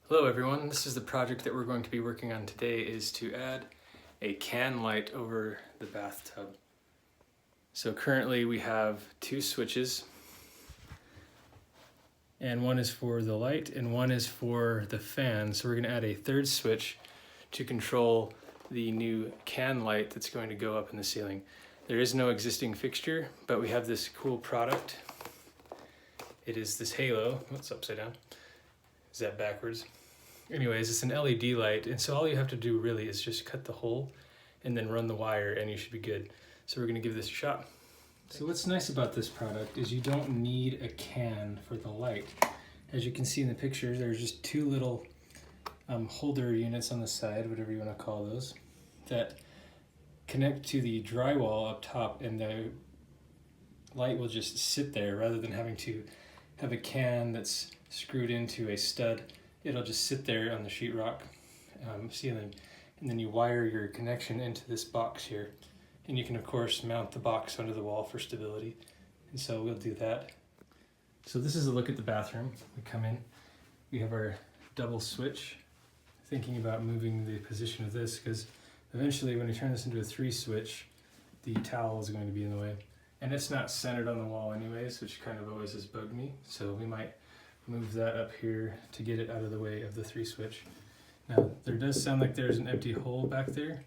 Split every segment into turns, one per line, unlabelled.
Hello everyone, this is the project that we're going to be working on today is to add a can light over the bathtub. So currently we have two switches, and one is for the light and one is for the fan. So we're going to add a third switch to control the new can light that's going to go up in the ceiling. There is no existing fixture, but we have this cool product. It is this halo. It's upside down. Is that backwards? Anyways, it's an LED light, and so all you have to do really is just cut the hole and then run the wire and you should be good. So we're gonna give this a shot. So what's nice about this product is you don't need a can for the light. As you can see in the picture, there's just two little holder units on the side, whatever you want to call those, that connect to the drywall up top, and the light will just sit there rather than having to have a can that's screwed into a stud. It'll just sit there on the sheetrock ceiling, and then you wire your connection into this box here, and you can of course mount the box under the wall for stability, and so we'll do that. So this is a look at the bathroom. We come in, we have our double switch, thinking about moving the position of this because eventually when we turn this into a 3 switch, the towel is going to be in the way, and it's not centered on the wall anyways, which kind of always has bugged me, so we might move that up here to get it out of the way of the 3 switch. Now there does sound like there's an empty hole back there,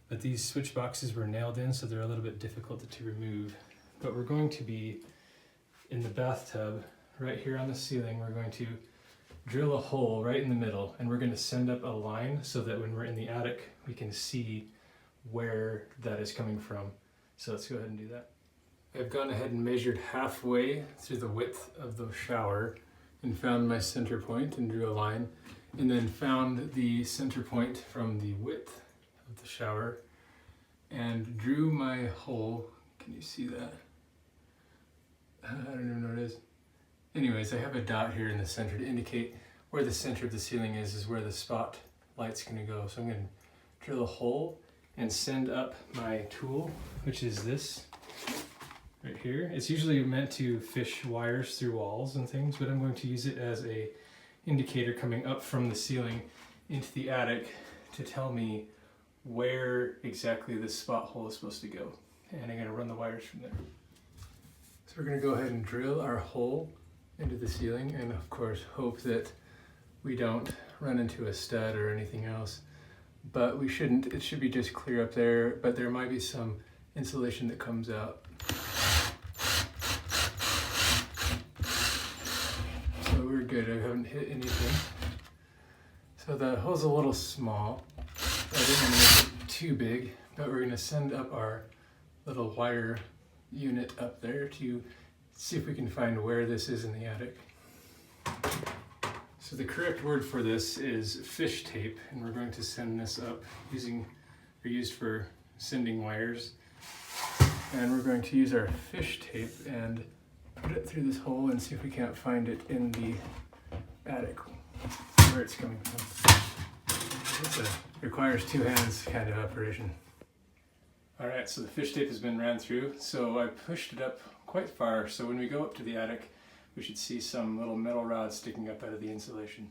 but these switch boxes were nailed in, so they're a little bit difficult to remove. But we're going to be in the bathtub right here on the ceiling. We're going to drill a hole right in the middle, and we're going to send up a line so that when we're in the attic we can see where that is coming from. So let's go ahead and do that. I've gone ahead and measured halfway through the width of the shower and found my center point and drew a line, and then found the center point from the width of the shower and drew my hole. Can you see that? I don't even know what it is. Anyways, I have a dot here in the center to indicate where the center of the ceiling is where the spot light's going to go. So I'm going to drill a hole and send up my tool, which is this right here. It's usually meant to fish wires through walls and things, but I'm going to use it as a indicator coming up from the ceiling into the attic to tell me where exactly this spot hole is supposed to go. And I'm going to run the wires from there. So we're going to go ahead and drill our hole into the ceiling, and of course hope that we don't run into a stud or anything else. But we shouldn't. It should be just clear up there, but there might be some insulation that comes out. Good, I haven't hit anything. So the hole's a little small. I didn't make it too big, but we're going to send up our little wire unit up there to see if we can find where this is in the attic. So the correct word for this is fish tape, and we're going to send this up used for sending wires. And we're going to use our fish tape and put it through this hole and see if we can't find it in the attic where it's coming from. Requires 2 hands kind of operation. Alright, so the fish tape has been ran through, so I pushed it up quite far, so when we go up to the attic we should see some little metal rods sticking up out of the insulation.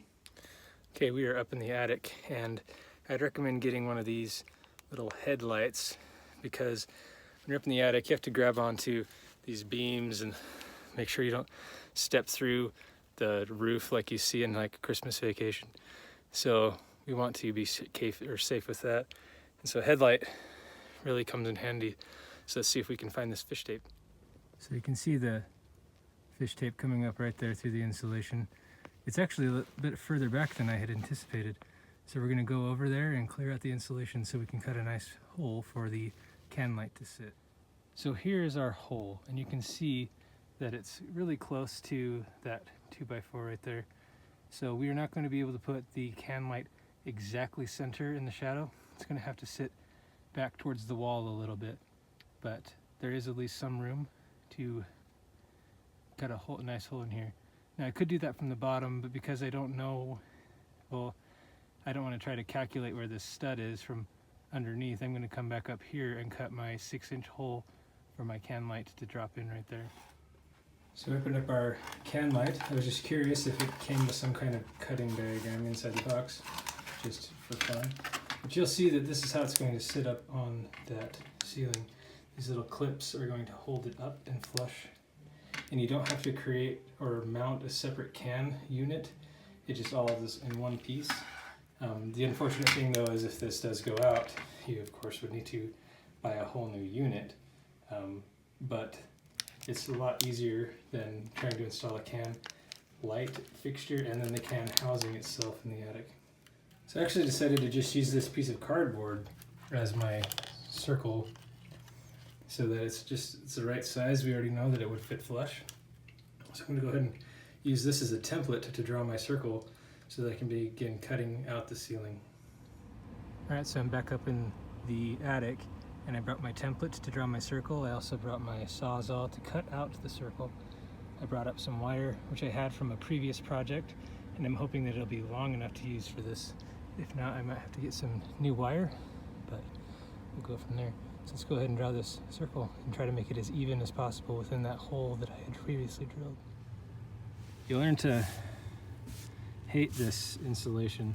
Okay, we are up in the attic, and I'd recommend getting one of these little headlights, because when you're up in the attic you have to grab onto these beams and make sure you don't step through the roof like you see in like Christmas Vacation. So we want to be safe with that. And so a headlight really comes in handy. So let's see if we can find this fish tape. So you can see the fish tape coming up right there through the insulation. It's actually a bit further back than I had anticipated. So we're going to go over there and clear out the insulation so we can cut a nice hole for the can light to sit. So here is our hole, and you can see that it's really close to that 2x4 right there. So we are not going to be able to put the can light exactly center in the shadow. It's going to have to sit back towards the wall a little bit, but there is at least some room to cut a nice hole in here. Now I could do that from the bottom, but because I don't know, well, I don't want to try to calculate where this stud is from underneath. I'm going to come back up here and cut my 6-inch hole for my can light to drop in right there. So we opened up our can light. I was just curious if it came with some kind of cutting diagram inside the box, just for fun. But you'll see that this is how it's going to sit up on that ceiling. These little clips are going to hold it up and flush. And you don't have to create or mount a separate can unit. It just all is in one piece. The unfortunate thing though is if this does go out, you of course would need to buy a whole new unit. But it's a lot easier than trying to install a can light fixture and then the can housing itself in the attic. So I actually decided to just use this piece of cardboard as my circle so that it's the right size. We already know that it would fit flush. So I'm going to go ahead and use this as a template to draw my circle so that I can begin cutting out the ceiling. Alright, so I'm back up in the attic and I brought my template to draw my circle. I also brought my Sawzall to cut out the circle. I brought up some wire which I had from a previous project and I'm hoping that it'll be long enough to use for this. If not, I might have to get some new wire, but we'll go from there. So let's go ahead and draw this circle and try to make it as even as possible within that hole that I had previously drilled. You learn to hate this insulation.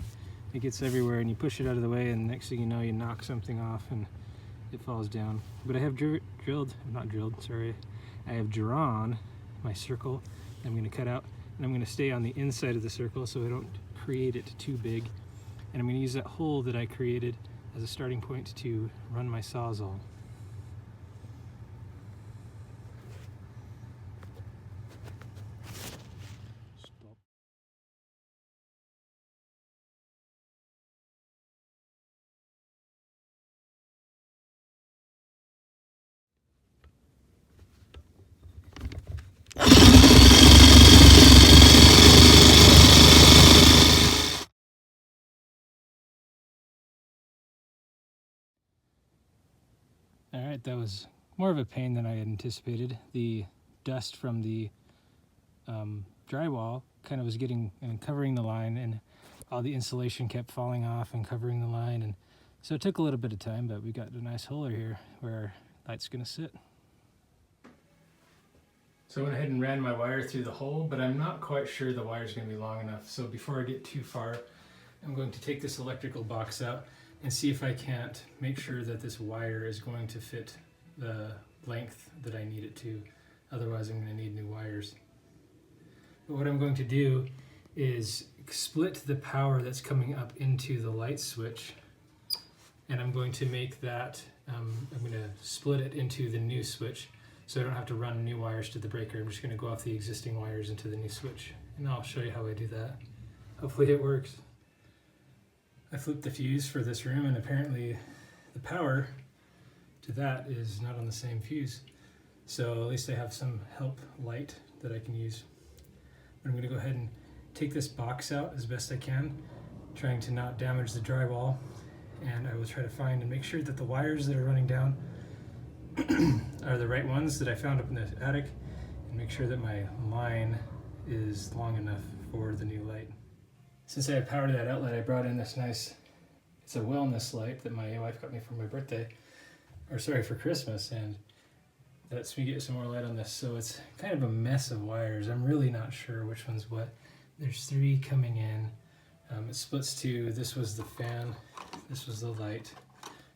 It gets everywhere and you push it out of the way and next thing you know you knock something off and it falls down. But I have I have drawn my circle. I'm going to cut out and I'm going to stay on the inside of the circle so I don't create it too big. And I'm going to use that hole that I created as a starting point to run my Sawzall. Alright, that was more of a pain than I had anticipated. The dust from the drywall kind of was getting and covering the line, and all the insulation kept falling off and covering the line, and so it took a little bit of time, but we got a nice hole here where our light's going to sit. So I went ahead and ran my wire through the hole, but I'm not quite sure the wire's going to be long enough. So before I get too far, I'm going to take this electrical box out and see if I can't make sure that this wire is going to fit the length that I need it to. Otherwise I'm going to need new wires. But what I'm going to do is split the power that's coming up into the light switch, and I'm going to make that, I'm going to split it into the new switch so I don't have to run new wires to the breaker. I'm just going to go off the existing wires into the new switch, and I'll show you how I do that. Hopefully it works. I flipped the fuse for this room and apparently the power to that is not on the same fuse. So at least I have some help light that I can use. But I'm going to go ahead and take this box out as best I can, trying to not damage the drywall, and I will try to find and make sure that the wires that are running down are the right ones that I found up in the attic, and make sure that my line is long enough for the new light. Since I have power to that outlet, I brought in this nice, it's a wellness light that my wife got me for my birthday, or sorry, for Christmas, and lets me get some more light on this. So it's kind of a mess of wires. I'm really not sure which one's what. There's 3 coming in. It splits to, this was the fan, this was the light,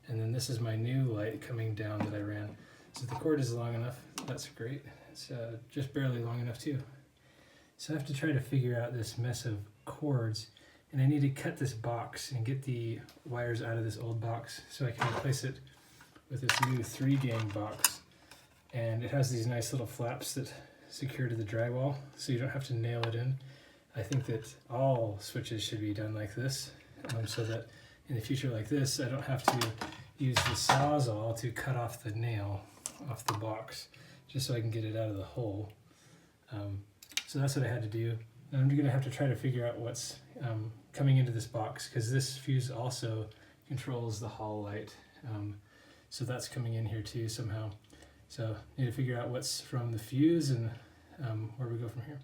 and then this is my new light coming down that I ran. So the cord is long enough, that's great. It's just barely long enough too. So I have to try to figure out this mess of cords, and I need to cut this box and get the wires out of this old box so I can replace it with this new 3-gang box. And it has these nice little flaps that secure to the drywall so you don't have to nail it in. I think that all switches should be done like this, so that in the future like this I don't have to use the Sawzall to cut off the nail off the box, just so I can get it out of the hole. So that's what I had to do. I'm going to have to try to figure out what's coming into this box, because this fuse also controls the hall light. So that's coming in here too somehow. So I need to figure out what's from the fuse and where we go from here.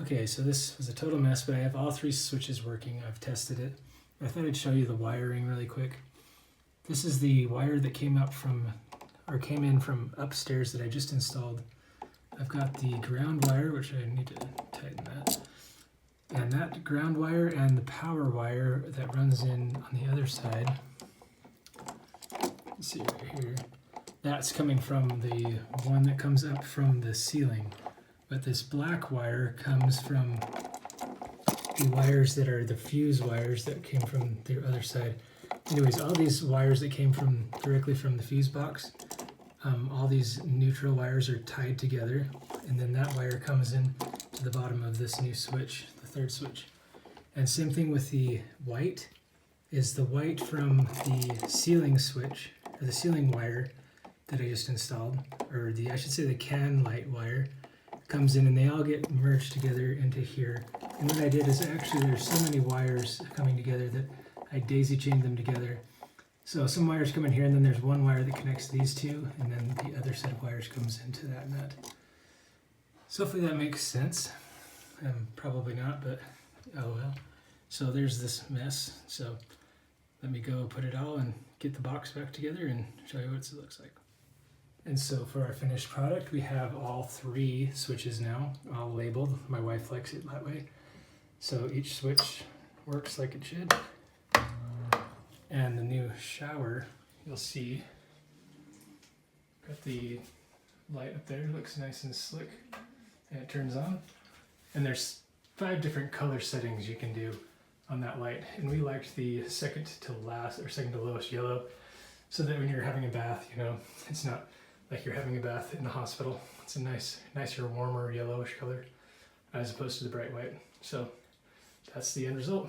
Okay, so this was a total mess, but I have all 3 switches working. I've tested it. I thought I'd show you the wiring really quick. This is the wire that came in from upstairs that I just installed. I've got the ground wire, which I need to tighten that. And that ground wire and the power wire that runs in on the other side, let's see right here, that's coming from the one that comes up from the ceiling. But this black wire comes from the wires that are the fuse wires that came from the other side. Anyways, all these wires that came from directly from the fuse box, all these neutral wires are tied together, and then that wire comes in to the bottom of this new switch, the third switch. And same thing with the white, is the white from the ceiling switch, or the ceiling wire that I just installed, or I should say the can light wire, comes in and they all get merged together into here. And what I did is actually there's so many wires coming together that I daisy chained them together. So some wires come in here, and then there's one wire that connects these two, and then the other set of wires comes into that nut. So hopefully that makes sense. Probably not, but oh well. So there's this mess. So let me go put it all and get the box back together and show you what it looks like. And so for our finished product, we have all 3 switches now, all labeled. My wife likes it that way. So each switch works like it should. And the new shower, you'll see, got the light up there, looks nice and slick, and it turns on. And there's 5 different color settings you can do on that light. And we liked the second to last, or second to lowest yellow, so that when you're having a bath, you know, it's not like you're having a bath in the hospital. It's a nicer, warmer yellowish color, as opposed to the bright white. So that's the end result.